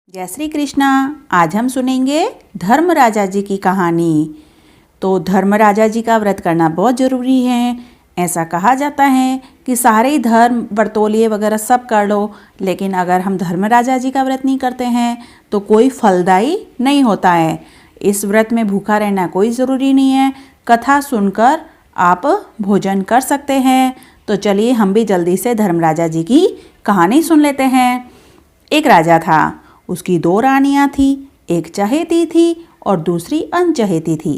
जय श्री कृष्णा। आज हम सुनेंगे धर्म राजा जी की कहानी। तो धर्म राजा जी का व्रत करना बहुत ज़रूरी है। ऐसा कहा जाता है कि सारे ही धर्म व्रतोलिए वगैरह सब कर लो, लेकिन अगर हम धर्म राजा जी का व्रत नहीं करते हैं तो कोई फलदायी नहीं होता है। इस व्रत में भूखा रहना कोई ज़रूरी नहीं है। कथा सुनकर आप भोजन कर सकते हैं। तो चलिए हम भी जल्दी से धर्म राजा जी की कहानी सुन लेते हैं। एक राजा था, उसकी दो रानियां थी। एक चहेती थी और दूसरी अनचहेती थी।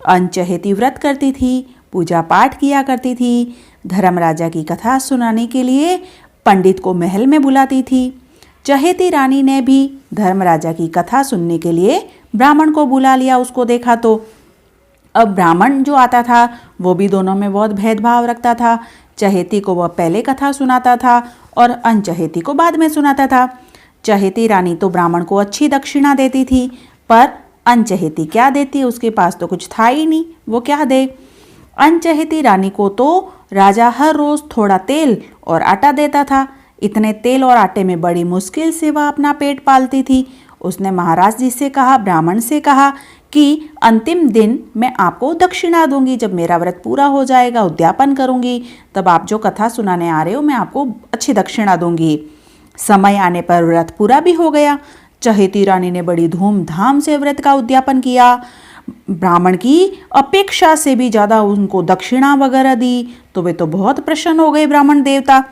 अनचहेती व्रत करती थी, पूजा पाठ किया करती थी, धर्म राजा की कथा सुनाने के लिए पंडित को महल में बुलाती थी। चहेती रानी ने भी धर्म राजा की कथा सुनने के लिए ब्राह्मण को बुला लिया। उसको देखा तो अब ब्राह्मण जो आता था वो भी दोनों में बहुत भेदभाव रखता था। चहेती को वह पहले कथा सुनाता था और अनचहेती को बाद में सुनाता था। चहेती रानी तो ब्राह्मण को अच्छी दक्षिणा देती थी, पर अनचहेती क्या देती, उसके पास तो कुछ था ही नहीं, वो क्या दे। अनचहेती रानी को तो राजा हर रोज थोड़ा तेल और आटा देता था। इतने तेल और आटे में बड़ी मुश्किल से वह अपना पेट पालती थी। उसने महाराज जी से कहा, ब्राह्मण से कहा कि अंतिम दिन मैं आपको दक्षिणा दूंगी। जब मेरा व्रत पूरा हो जाएगा, उद्यापन करूंगी, तब आप जो कथा सुनाने आ रहे हो मैं आपको अच्छी दक्षिणा दूंगी। समय आने पर व्रत पूरा भी हो गया। चहेती रानी ने बड़ी धूमधाम से व्रत का उद्यापन किया। ब्राह्मण की अपेक्षा से भी ज़्यादा उनको दक्षिणा वगैरह दी, तो वे तो बहुत प्रसन्न हो गए ब्राह्मण देवता।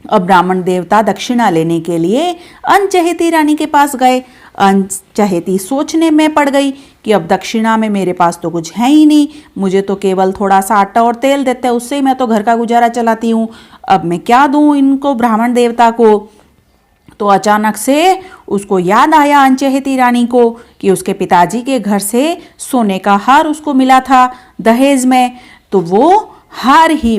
अब ब्राह्मण देवता दक्षिणा लेने के लिए अनचहेती रानी के पास गए। अनचहेती सोचने में पड़ गई कि अब दक्षिणा में मेरे पास तो कुछ है ही नहीं, मुझे तो केवल थोड़ा सा आटा और तेल देते हैं, उससे ही मैं तो घर का गुजारा चलाती हूँ। अब मैं क्या दूँ इनको ब्राह्मण देवता को। तो अचानक से उसको याद आया अनचहेती रानी को कि उसके पिताजी के घर से सोने का हार उसको मिला था दहेज में। तो वो हार ही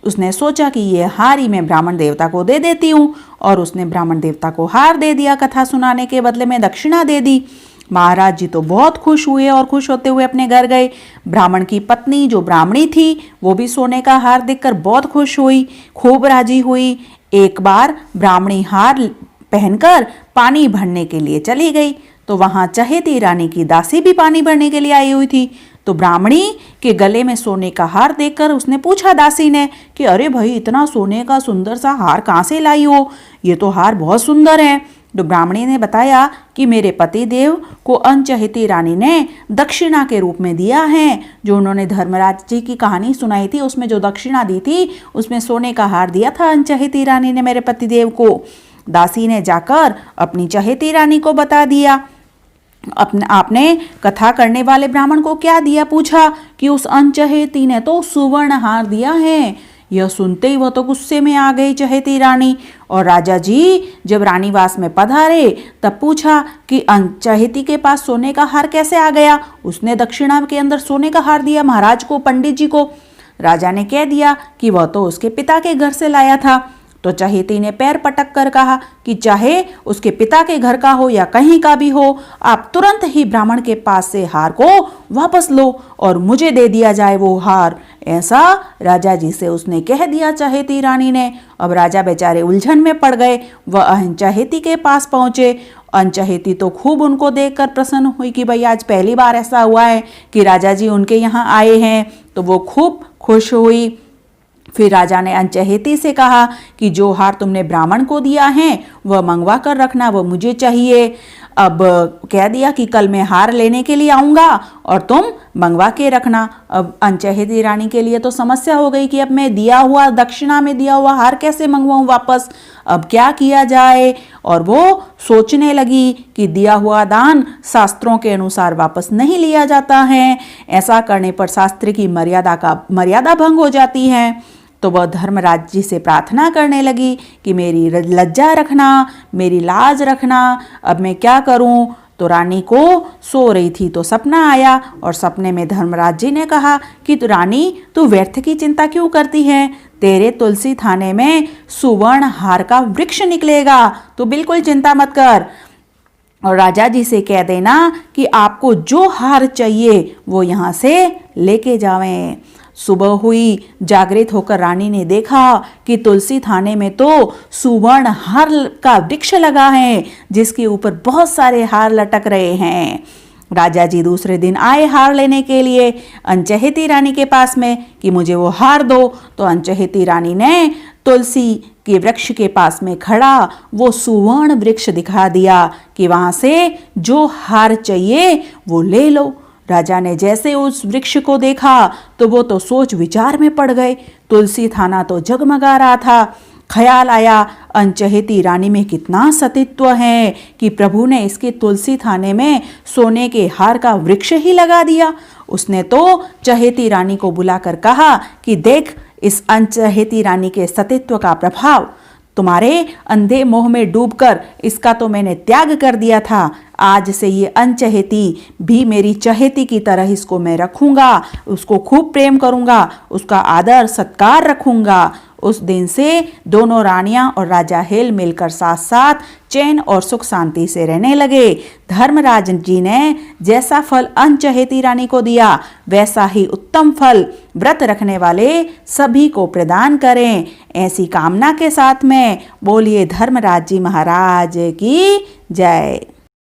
उसने सोचा कि ये हार ही मैं ब्राह्मण देवता को दे देती हूँ, और उसने ब्राह्मण देवता को हार दे दिया। कथा सुनाने के बदले में दक्षिणा दे दी। महाराज जी तो बहुत खुश हुए और खुश होते हुए अपने घर गए। ब्राह्मण की पत्नी जो ब्राह्मणी थी वो भी सोने का हार देखकर बहुत खुश हुई, खूब राजी हुई। एक बार ब्राह्मणी हार पहनकर पानी भरने के लिए चली गई, तो वहां चहेती रानी की दासी भी पानी भरने के लिए आई हुई थी। तो ब्राह्मणी के गले में सोने का हार देखकर उसने पूछा दासी ने कि अरे भाई, इतना सोने का सुंदर सा हार कहाँ से लाई हो, ये तो हार बहुत सुंदर है। तो ब्राह्मणी ने बताया कि मेरे पति देव को अनचहेती रानी ने दक्षिणा के रूप में दिया है। जो उन्होंने धर्मराज जी की कहानी सुनाई थी उसमें जो दक्षिणा दी थी उसमें सोने का हार दिया था अनचहेती रानी ने मेरे पति देव को। दासी ने जाकर अपनी चहेती रानी को बता दिया। आपने कथा करने वाले ब्राह्मण को क्या दिया, पूछा कि उस अनचहेती ने तो सुवर्ण हार दिया है। यह सुनते ही वह तो गुस्से में आ गई चहेती रानी। और राजा जी जब रानीवास में पधारे तब पूछा कि अनचहेती के पास सोने का हार कैसे आ गया। उसने दक्षिणा के अंदर सोने का हार दिया महाराज को, पंडित जी को। राजा ने कह दिया कि वह तो उसके पिता के घर से लाया था। तो चहेती ने पैर पटक कर कहा कि चाहे उसके पिता के घर का हो या कहीं का भी हो, आप तुरंत ही ब्राह्मण के पास से हार को वापस लो और मुझे दे दिया जाए वो हार। ऐसा राजा जी से उसने कह दिया चहेती रानी ने। अब राजा बेचारे उलझन में पड़ गए। वह अनचहेती के पास पहुंचे। अनचहेती तो खूब उनको देखकर प्रसन्न हुई कि भाई आज पहली बार ऐसा हुआ है कि राजा जी उनके यहाँ आए हैं, तो वो खूब खुश हुई। फिर राजा ने अनचहेती से कहा कि जो हार तुमने ब्राह्मण को दिया है वह मंगवा कर रखना, वह मुझे चाहिए। अब कह दिया कि कल मैं हार लेने के लिए आऊँगा और तुम मंगवा के रखना। अब अनचहेती रानी के लिए तो समस्या हो गई कि अब मैं दिया हुआ दक्षिणा में दिया हुआ हार कैसे मंगवाऊँ वापस, अब क्या किया जाए। और वो सोचने लगी कि दिया हुआ दान शास्त्रों के अनुसार वापस नहीं लिया जाता है, ऐसा करने पर शास्त्र की मर्यादा भंग हो जाती है। तो वह धर्मराज जी से प्रार्थना करने लगी कि मेरी लज्जा रखना, मेरी लाज रखना, अब मैं क्या करूं। तो रानी को सो रही थी तो सपना आया, और सपने में धर्मराज जी ने कहा कि रानी तू व्यर्थ की चिंता क्यों करती है, तेरे तुलसी थाने में सुवर्ण हार का वृक्ष निकलेगा, तो बिल्कुल चिंता मत कर। और राजा जी से कह देना कि आपको जो हार चाहिए वो यहाँ से लेके जावें। सुबह हुई, जागृत होकर रानी ने देखा कि तुलसी थाने में तो सुवर्ण हार का वृक्ष लगा है, जिसके ऊपर बहुत सारे हार लटक रहे हैं। राजा जी दूसरे दिन आए हार लेने के लिए अनचहेती रानी के पास में कि मुझे वो हार दो। तो अनचहेती रानी ने तुलसी के वृक्ष के पास में खड़ा वो सुवर्ण वृक्ष दिखा दिया कि वहां से जो हार चाहिए वो ले लो। राजा ने जैसे उस वृक्ष को देखा तो वो तो सोच विचार में पड़ गए। तुलसी थाना तो जगमगा रहा था। ख्याल आया अनचहेती रानी में कितना सतीत्व है कि प्रभु ने इसके तुलसी थाने में सोने के हार का वृक्ष ही लगा दिया। उसने तो चहेती रानी को बुलाकर कहा कि देख, इस अनचहेती रानी के सतीत्व का प्रभाव, तुम्हारे अंधे मोह में डूबकर इसका तो मैंने त्याग कर दिया था। आज से ये अनचहेती भी मेरी चहेती की तरह इसको मैं रखूंगा, उसको खूब प्रेम करूंगा, उसका आदर सत्कार रखूंगा। उस दिन से दोनों रानियां और राजा हेल मिलकर साथ साथ चैन और सुख शांति से रहने लगे। धर्मराज जी ने जैसा फल अनचहेती रानी को दिया, वैसा ही उत्तम फल व्रत रखने वाले सभी को प्रदान करें। ऐसी कामना के साथ में बोलिए धर्मराज जी महाराज की जय।